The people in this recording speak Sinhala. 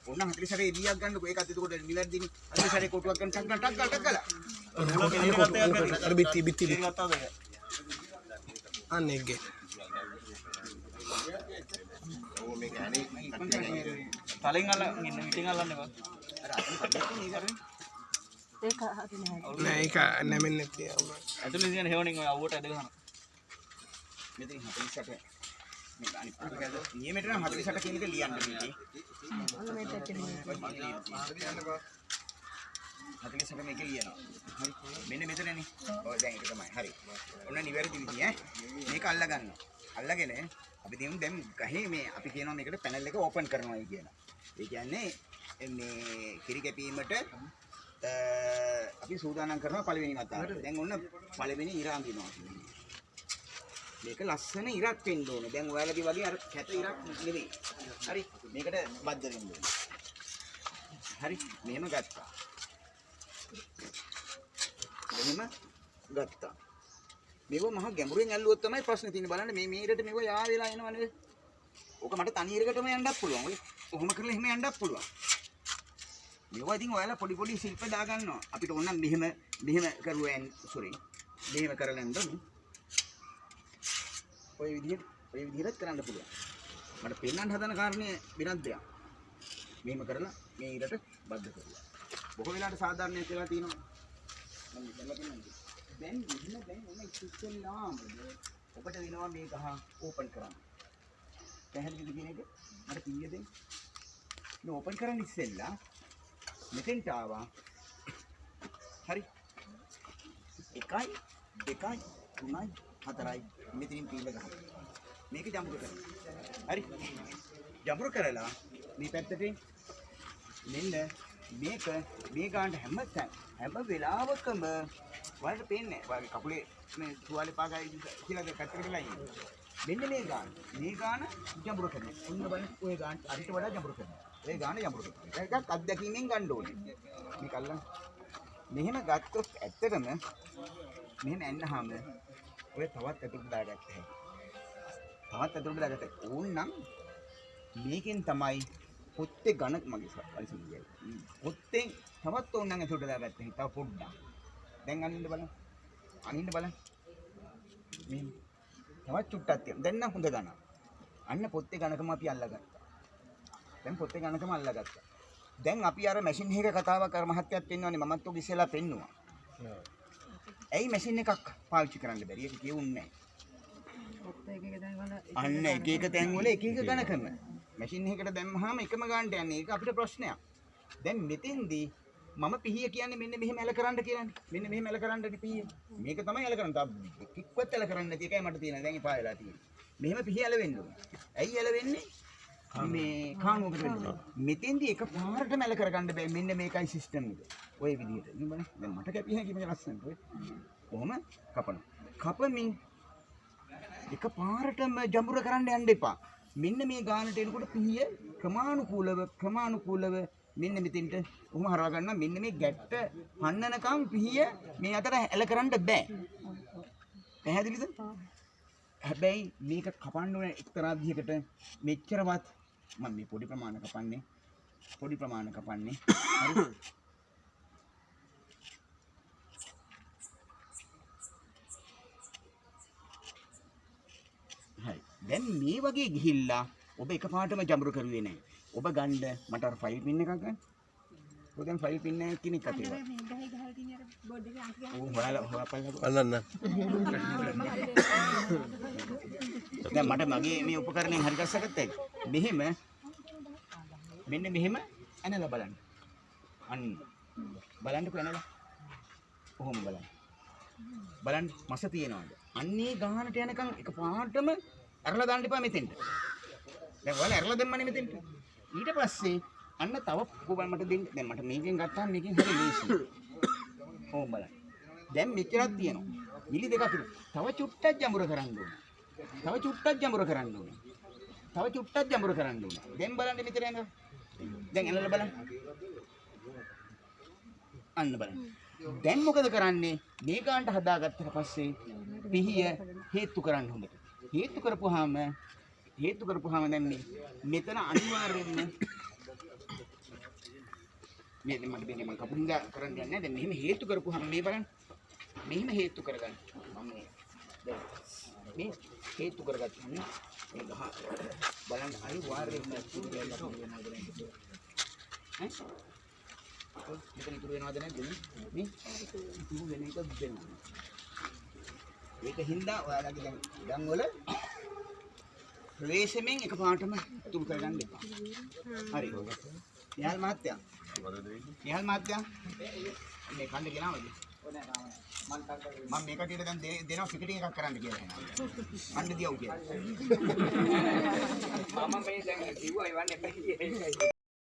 ඕන 40 සැරේ එළියක් ගන්නකො ඒකත් එතකොට නිවැරදිනේ 40 සැරේ කොටුවක් ගන්න ටක් ගාලා අර බිත්ති අන්න එක්ගේ ඕ මේක අනේ තලෙන් අල්ලන් ඉන්න මිටින් අල්ලන්නේ බා අර අතන කඩේ කරන්නේ ඒක හරි නෑ. නෑ ඒක නැමෙන්නේ නැති අවුල. ඇතුලේ තියෙන හේවණින් ඔය අවුවට ඇද ගහනවා. මෙතන 48 මේක අනිත් පැත්තට නියමෙට නම් 48 කියන එක ලියන්න මේකේ. ඔන්න මේ පැත්තේ නේ. 48 මේක ලියනවා. හරි. මෙන්න මෙතනනේ. ඔය දැන් ඒක තමයි. හරි. ඔන්න නිවැරදි විදිය ඈ. මේක අල්ල ගන්නවා. අල්ලගෙන අපි දිනු දැන් ගහේ මේ අපි කියනවා මේකට පැනල් එක ඕපන් කරනවායි කියලා. ඒ කියන්නේ මේ කිරි කැපීමට අපි සූදානම් කරනවා පළවෙනි වතාවට. දැන් ඔන්න පළවෙනි ඉර අඳිනවා. මේක ලස්සන ඉරක් වෙන්න ඕනේ. දැන් ඔයාලගේ වගේ අර කැත ඉරක් නෙවෙයි. හරි. මේකට බද්ධ වෙන්න ඕනේ. හරි. මෙහෙම ගත්තා. මෙහෙම ගත්තා. මේව මහ ගැඹුරින් ඇල්ලුවොත් තමයි ප්‍රශ්නේ තියෙන්නේ. බලන්න මේ මේරට මේව යා වෙලා එනවා නේද? ඕක මට තනි ඉරකටම යන්නත් පුළුවන්. ඔය කොහොම කරලා එහෙම යන්නත් පුළුවන්. මේවා ඉතින් ඔයාලා පොඩි පොඩි ශිල්ප දා ගන්නවා. අපිට ඕන නම් මෙහෙම කරුවෙන් මෙහෙම කරලා නේද? ඔය විදිහට කරන්න පුළුවන්. මට පෙන්නන්න හදන කාරණේ වෙනත් දෙයක්. මෙහෙම කරලා මේ ඊරට බද්ධ කරලා. බොහෝ වෙලාවට සාධාරණයක් කියලා තියෙනවා. මම ඉතලා පෙන්නන්නේ. දැන් ඔන්න ඉස්සෙල්ලාම ඔබට වෙනවා මේ ගහ ඕපන් කරන්න. පැහැදිලිද කියන එක? මට කීයද? මේ ඕපන් කරන්න ඉස්සෙල්ලා මෙතෙන්ට ආවා. හරි. 1 2 3 4යි මෙතනින් පීල ගන්න. මේක ජම්බුර කරන්න. හරි. ජම්බුර කරලා මේ පැත්තට මෙන්න මේක මේ ගානට හැම වෙලාවකම ඔයාලට පේන්නේ ඔයාගේ කකුලේ මේ තුවාලේ පාගයි කියලා කට්ටර වෙලා ඉන්නේ. මෙන්න මේ ගාන ජම්බුර කරනවා. ඔන්න බලන්න ඔය ගාන අරිට වඩා ජම්බුර කරනවා. ඒ ගාන ජම්බුර කරනවා. ඒකක් අත්දැකීමෙන් ගන්න ඕනේ. මේක අල්ලන්න. මෙහෙම ගත්තොත් ඇත්තටම මෙහෙම එන්නහම ඔය තවත් ඇතුළට දාගත්තා. තවත් ඇතුළට දාගත්තා. ඕන්නම් මේකෙන් තමයි පොත්තේ ඝන මගේ පරිසම්පියයි. පොත්තෙන් තවත් ඕන්නම් ඇතුළට දාගත්තා. තව පොඩ්ඩක්. දැන් අනින්න බලන්න. මෙහෙම. තවත් චුට්ටක් තියෙනවා. දැන් නම් හොඳ ඝන. අන්න පොත්තේ ඝනකම අපි අල්ලගත්තා. දැන් පොත්තේ ඝනකම අල්ලගත්තා. දැන් අපි අර මැෂින් එකක කතාවක් අර මහත්යත් පෙන්වන්නේ මමත් ඔක ඉස්සෙල්ලා පෙන්නුවා. ඇයි මැෂින් එකක් පාවිච්චි කරන්න බැරි? ඒක කියුන්නේ නැහැ. අන්න එක තැන් වල එක ඝනකම. මැෂින් එකකට දැම්මහම එකම ගානට යන්නේ. ඒක අපිට ප්‍රශ්නයක්. දැන් මෙතෙන්දී මම පිහිය කියන්නේ මෙන්න මෙහෙම ඇල කරන්න කියලානේ. මෙන්න මෙහෙම ඇල කරන්නනේ පිහිය. මේක තමයි ඇල කරන්න. කික්වත් ඇල කරන්න නැති එකයි මට තියෙන්නේ. දැන් එපා වෙලා තියෙන්නේ. මෙහෙම පිහිය ඇල වෙන්න ඕනේ. ඇයි ඇල වෙන්නේ? මේ කාණුවකට වෙන්න. මෙතෙන්දී එක පාරටම ඇල කරගන්න බෑ. මෙන්න මේකයි සිස්ටම් එක. ඔය විදිහට. ඉතින් බලන්න. දැන් මට කැපිය හැකි මේ ලස්සනට. ඔය කොහොම කපනවා. කපමින් එක පාරටම ජඹුර කරන්න යන්න එපා. මෙන්න මේ ගානට එනකොට පිහිය ක්‍රමානුකූලව මෙන්න මෙතෙන්ට උහුම හරවා ගන්න. මෙන්න මේ ගැට්ට පන්නනකම් පිහිය මේ අතර ඇල කරන්න බෑ. පැහැදිලිද? හැබැයි මේක කපන්න ඕන එක්තරා විදිහකට මෙච්චරවත් මම මේ පොඩි ප්‍රමාණ කපන්නේ. හරි. හරි. දැන් මේ වගේ ගිහිල්ලා ඔබ එකපාරටම ජඹුරු කරුවේ නැහැ. ඔබ ගන්න මට අර ෆයිල් පින් එකක් ගන්න. ඔය දැන් ෆයිල් පින් එකක් කෙනෙක් අතේ. අල්ලන්න. දැන් මට මගේ මේ උපකරණයෙන් හරි ගස්සගත්තා. මෙන්න මෙහෙම ඇනලා බලන්න. අන්න. බලන්නකෝ ඇනලා. කොහොම බලන්න. බලන්න මස තියනවාද? අන්නේ ගානට යනකම් එකපාරටම අරලා දාන්න එපා මෙතෙන්ට. දැන් ඔයාලා අරලා දෙන්නනේ මෙතෙන්ට. ඊට පස්සේ අන්න තව කොබල් මට දෙන්න. දැන් මට මේකෙන් ගත්තාම මේකෙන් හරි ලේසි. ඕම් බලන්න. දැන් මෙච්චරක් තියෙනවා. මිලි දෙකක් තියෙනවා. තව චුට්ටක් ජඹුර කරන්න ඕනේ. තව චුට්ටක් ජඹුර කරන්න ඕනේ. දැන් බලන්න මෙතන යනවා. දැන් එනලා බලන්න. අන්න බලන්න. දැන් මොකද කරන්නේ? මේ ගානට හදාගත්තට පස්සේ පිහිය හේතු කරන්න හොඳට. හේතු කරපුවාම දැන් මෙතන අනිවාර්යෙන්ම මේ මට දෙන්නේ මම කපුලින්ද කරන්න යන්නේ නැහැ. දැන් මෙහෙම හේතු කරපුවාම මේ බලන්න. මෙහෙම හේතු කරගන්න. මම මේ හේතු කරගත්තා නේ. මේ ගහ බලන්න අයි වාරේ මේ ඉතුරු වෙනවද නැද්ද? මෙතන ඉතුරු වෙනවද නැද්ද මේ? ඉතුරු වෙන එක දෙනවා. ඒක හින්දා ඔයාලගේ දැන් වල ප්‍රවේශමෙන් එකපාරටම ඉතුරු කරගන්න එපා. හරි. නිහල් මහත්තයා. නිහල් මහත්තයා. මේ කන්න ගෙනාවද? මම මේ කටියට දැන් දෙනවා ටිකටින් එකක් කරන්න කියලා එනවා. කන්න දියව් කියලා. මම මේ දැන් කිව්වා ඉවන්නේ